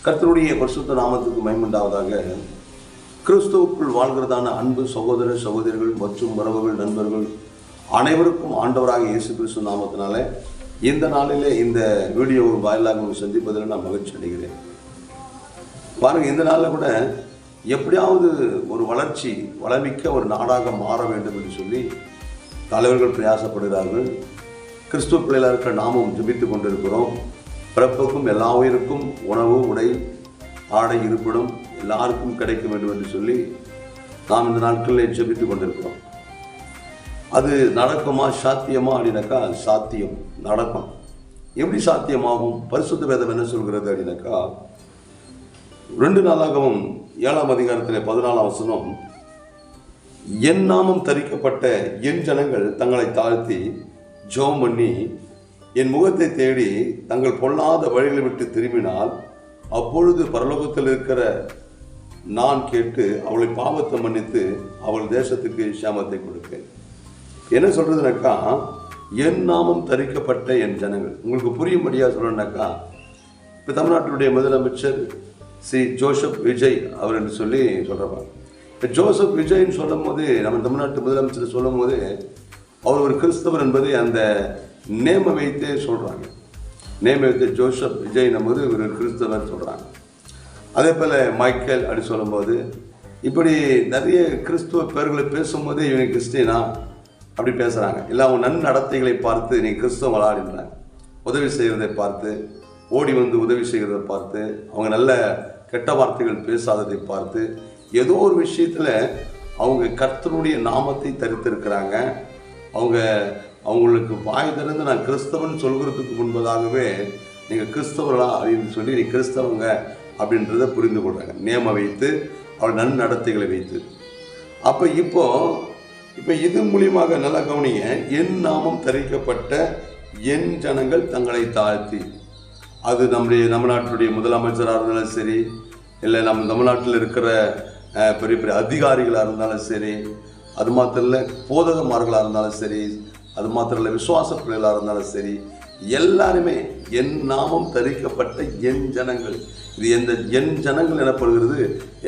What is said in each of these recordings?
கர்த்தருடைய பரிசுத்த நாமத்துக்கு மகிமையுண்டாவதாக. கிறிஸ்துவுக்குள் வாழ்கிறதான அன்பு சகோதர சகோதரிகள் மற்றும் உறவுகள் நண்பர்கள் அனைவருக்கும் ஆண்டவராக இயேசு கிறிஸ்து நாமத்தினால இந்த நாளிலே இந்த வீடியோ வாயிலாக சந்திப்பதில் நான் மகிழ்ச்சி அடைகிறேன். பாருங்கள், இந்த நாளில் கூட எப்படியாவது ஒரு வளமிக்க ஒரு நாடாக மாற வேண்டும் என்று சொல்லி தலைவர்கள் பிரயாசப்படுகிறார்கள். கிறிஸ்துவ பிள்ளைகளாக இருக்கிற நாமும் ஜெபித்து கொண்டிருக்கிறோம். பிறப்புக்கும் எல்லா உயிருக்கும் உணவு, உடை, ஆடை, இருப்பிடம் எல்லாருக்கும் கிடைக்க வேண்டும் என்று சொல்லி நாம் இந்த நாட்களில் ஜெபித்து கொண்டிருக்கிறோம். அது நடக்குமா, சாத்தியமா அப்படின்னாக்கா சாத்தியம், நடக்கும். எப்படி சாத்தியமாகும்? பரிசுத்த வேதம் என்ன சொல்கிறது அப்படின்னாக்கா 2 நாளாகவும் 7ஆம் அதிகாரத்தில் 14ஆம் வசனம், என் நாமம் தரிக்கப்பட்ட என் ஜனங்கள் தங்களை தாழ்த்தி ஜெபம் பண்ணி என் முகத்தை தேடி தங்கள் பொல்லாத வழிகளை விட்டு திரும்பினால் அப்பொழுது பரலோகத்தில் இருக்கிற நான் கேட்டு அவளை பாவத்தை மன்னித்து அவள் தேசத்துக்கு சேமத்தை கொடுப்பேன். என்ன சொல்றதுனாக்கா, என் நாமம் தரிக்கப்பட்ட என் ஜனங்கள். உங்களுக்கு புரியும்படியா சொல்லணும்னாக்கா, இப்போ தமிழ்நாட்டினுடைய முதலமைச்சர் ஸ்ரீ ஜோசப் விஜய் அவர் என்று சொல்லி சொல்கிறப்பாங்க. இப்போ ஜோசப் விஜய்ன்னு சொல்லும் போது, நம்ம தமிழ்நாட்டு முதலமைச்சர் சொல்லும் போது அவர் ஒரு கிறிஸ்தவர் என்பதை அந்த நேமை வைத்தே சொல்கிறாங்க. நேமை வைத்து ஜோசப் விஜய் போது ஒரு கிறிஸ்தவர் சொல்கிறாங்க. அதே போல் மைக்கேல் அப்படி சொல்லும்போது, இப்படி நிறைய கிறிஸ்துவ பேர்களை பேசும்போது இவங்க கிறிஸ்டினா அப்படி பேசுகிறாங்க. இல்லை அவங்க நன்னடத்தைகளை பார்த்து நீ கிறிஸ்தவம் விளையாடுறாங்க. உதவி செய்கிறதை பார்த்து, ஓடி வந்து உதவி செய்கிறதை பார்த்து, அவங்க நல்ல கெட்ட வார்த்தைகள் பேசாததை பார்த்து, ஏதோ ஒரு விஷயத்தில் அவங்க கர்த்தருடைய நாமத்தை தரித்திருக்கிறாங்க. அவங்களுக்கு வாய் திறந்து நான் கிறிஸ்தவன் சொல்கிறதுக்கு முன்பதாகவே நீங்கள் கிறிஸ்தவர்களா அப்படின்னு சொல்லி நீ கிறிஸ்தவங்க அப்படின்றத புரிந்து கொள்கிறாங்க. நேம வைத்து, அவள் நன்னடத்தைகளை வைத்து. அப்போ இப்போ இது மூலியமாக நல்லா கவனிங்க, என் நாமம் தரிக்கப்பட்ட என் ஜனங்கள் தங்களை தாழ்த்தி. அது நம்ம நாட்டுடைய முதலமைச்சராக இருந்தாலும் சரி, இல்லை நம்ம தமிழ்நாட்டில் இருக்கிற பெரிய பெரிய அதிகாரிகளாக இருந்தாலும் சரி, அது மாத்திரம் இல்லை போதகமார்களாக இருந்தாலும் சரி, அது மாத்திரம் இல்லை விசுவாச பிள்ளைகளாக இருந்தாலும் சரி, எல்லாருமே என் நாமம் தரிக்கப்பட்ட என் ஜனங்கள். இது என் ஜனங்கள் எனப்படுகிறது,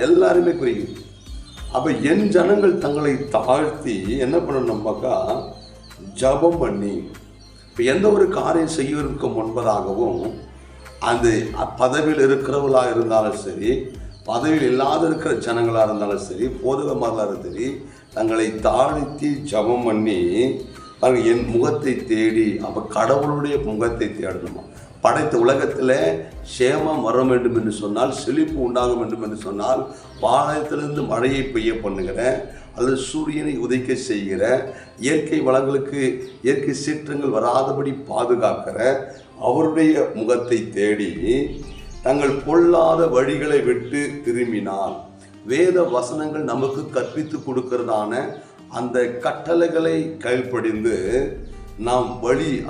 எல்லாருமே குறிக்குது. அப்போ என் ஜனங்கள் தங்களை தாழ்த்தி என்ன பண்ணணும்னாக்கா ஜபம் பண்ணி, இப்போ எந்த ஒரு காரியம் செய்வதற்கு முன்பதாகவும் அந்த பதவியில் இருக்கிறவர்களாக இருந்தாலும் சரி, பதவியில் இல்லாத இருக்கிற ஜனங்களாக இருந்தாலும் சரி, போதகமார்களாக இருந்தாலும் சரி, தங்களை தாழ்த்தி ஜபம் பண்ணி என் முகத்தை தேடி. அப்போ கடவுளுடைய முகத்தை தேடணுமா? படைத்த உலகத்தில் சேமம் வர வேண்டும் என்று சொன்னால், செழிப்பு உண்டாகும் வேண்டும் என்று சொன்னால், வானத்திலிருந்து மழையை பெய்ய பண்ணுகிற அல்லது சூரியனை உதைக்க செய்கிற, இயற்கை வளங்களுக்கு இயற்கை சீற்றங்கள் வராதபடி பாதுகாக்கிற அவருடைய முகத்தை தேடி தங்கள் பொல்லாத வழிகளை விட்டு திரும்பினால், வேத வசனங்கள் நமக்கு கற்பித்து கொடுக்கிறதான அந்த கட்டளைகளை கைப்படிந்து நாம்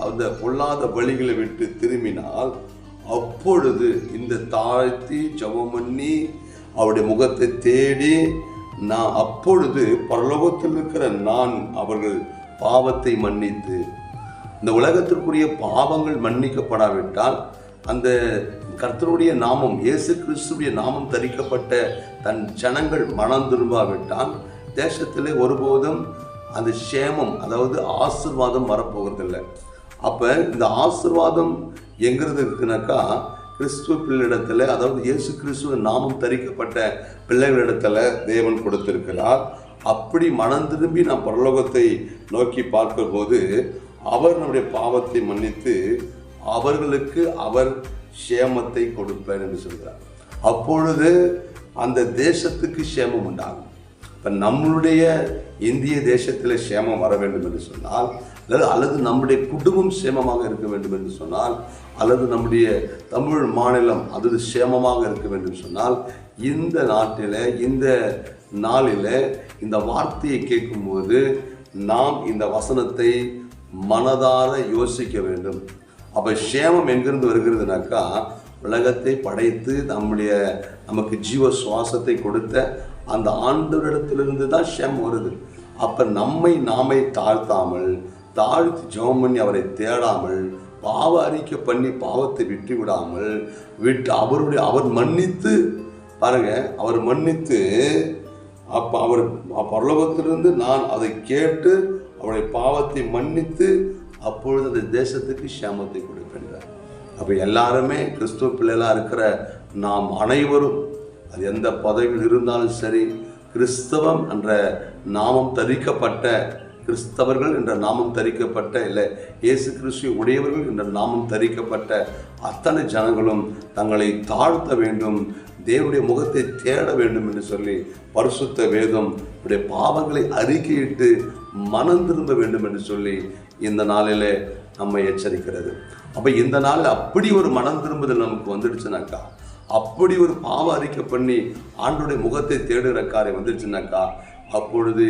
அந்த பொல்லாத வழிகளை விட்டு திரும்பினால், அப்பொழுது இந்த தாழ்த்தி ஜெபம் பண்ணி அவருடைய முகத்தை தேடி அப்பொழுது பரலோகத்தில் இருக்கிற நான் அவர்கள் பாவத்தை மன்னித்து, இந்த உலகத்திற்குரிய பாவங்கள் மன்னிக்கப்படாவிட்டால், அந்த கர்த்தருடைய நாமம் இயேசு கிறிஸ்துடைய நாமம் தரிக்கப்பட்ட தன் ஜனங்கள் மனம் திரும்பாவிட்டால் தேசத்திலே ஒருபோதும் அந்த சேமம், அதாவது ஆசீர்வாதம் வரப்போகிறதில்லை. அப்போ இந்த ஆசீர்வாதம் எங்கிறது இருக்குனாக்கா, கிறிஸ்துவ பிள்ளைகளிடத்தில், அதாவது இயேசு கிறிஸ்துவ நாமம் தரிக்கப்பட்ட பிள்ளைகளிடத்தில் தேவன் கொடுத்திருக்கிறார். அப்படி மனம் திரும்பி நாம் பரலோகத்தை நோக்கி பார்க்கும்போது அவர் நம்முடைய பாவத்தை மன்னித்து அவர்களுக்கு அவர் சேமத்தை கொடுப்பார் என்று சொல்கிறார். அப்பொழுது அந்த தேசத்துக்கு சேமம் உண்டாகும். இப்போ நம்மளுடைய இந்திய தேசத்தில் சேமம் வர வேண்டும் என்று சொன்னால், அல்லது நம்முடைய குடும்பம் சேமமாக இருக்க வேண்டும் என்று சொன்னால், அல்லது நம்முடைய தமிழ் மாநிலம் அது சேமமாக இருக்க வேண்டும் சொன்னால், இந்த நாட்டில் இந்த நாளில் இந்த வார்த்தையை கேட்கும்போது நாம் இந்த வசனத்தை மனதார யோசிக்க வேண்டும். அப்போ சேமம் எங்கிருந்து வருகிறதுனாக்கா, உலகத்தை படைத்து நமக்கு ஜீவ சுவாசத்தை கொடுத்த அந்த ஆண்டவரிடத்திலிருந்து தான் சேமம் வருது. அப்போ நாமே தாழ்த்தாமல், தாழ்த்தி ஜெபம் பண்ணி அவரை தேடாமல், பாவ அறிக்கை பண்ணி பாவத்தை விட்டு விடாமல் அவர் மன்னித்து பாருங்க, அவர் மன்னித்து அப்போ அவர் பரலோகத்திலிருந்து நான் அதை கேட்டு அவருடைய பாவத்தை மன்னித்து அப்பொழுது அந்த தேசத்துக்கு க்ஷேமத்தை கொடுக்கின்றார். அப்போ எல்லாருமே கிறிஸ்துவ பிள்ளைகளாக இருக்கிற நாம் அனைவரும் அது எந்த பதவியில் இருந்தாலும் சரி, கிறிஸ்தவம் என்ற நாமம் தரிக்கப்பட்ட கிறிஸ்தவர்கள் என்ற நாமம் தரிக்கப்பட்ட, இல்லை இயேசு கிறிஸ்துவை உடையவர்கள் என்ற நாமம் தரிக்கப்பட்ட அத்தனை ஜனங்களும் தங்களை தாழ்த்த வேண்டும், தேவனுடைய முகத்தை தேட வேண்டும் என்று சொல்லி பரிசுத்த வேதம் உடைய பாவங்களை அறிக்கையிட்டு மனம் திரும்ப வேண்டும் என்று சொல்லி இந்த நாளிலே நம்மை எச்சரிக்கிறது. அப்போ இந்த நாளில் அப்படி ஒரு மனம் திரும்புதல் நமக்கு வந்துடுச்சுனாக்கா, அப்படி ஒரு பாவ அறிக்கை பண்ணி ஆண்டோடைய முகத்தை தேடுகிற காரியம் வந்துடுச்சுனாக்கா, அப்பொழுது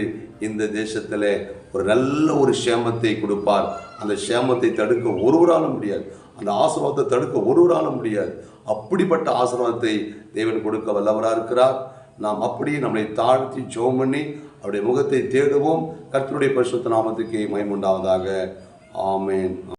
இந்த தேசத்தில் ஒரு நல்ல ஒரு சேமத்தை கொடுப்பார். அந்த சேமத்தை தடுக்க ஒருவராலும் முடியாது, அந்த ஆசீர்வாதத்தை தடுக்க ஒருவராலும் முடியாது. அப்படிப்பட்ட ஆசீர்வாதத்தை தேவன் கொடுக்க வல்லவராக இருக்கிறார். நாம் அப்படியே நம்மளை தாழ்த்தி ஜெபம் பண்ணி அவருடைய முகத்தை தேடுவோம். கர்த்தருடைய பரிசுத்த நாமத்துக்கு மகிமை உண்டாவதாக. ஆமென்.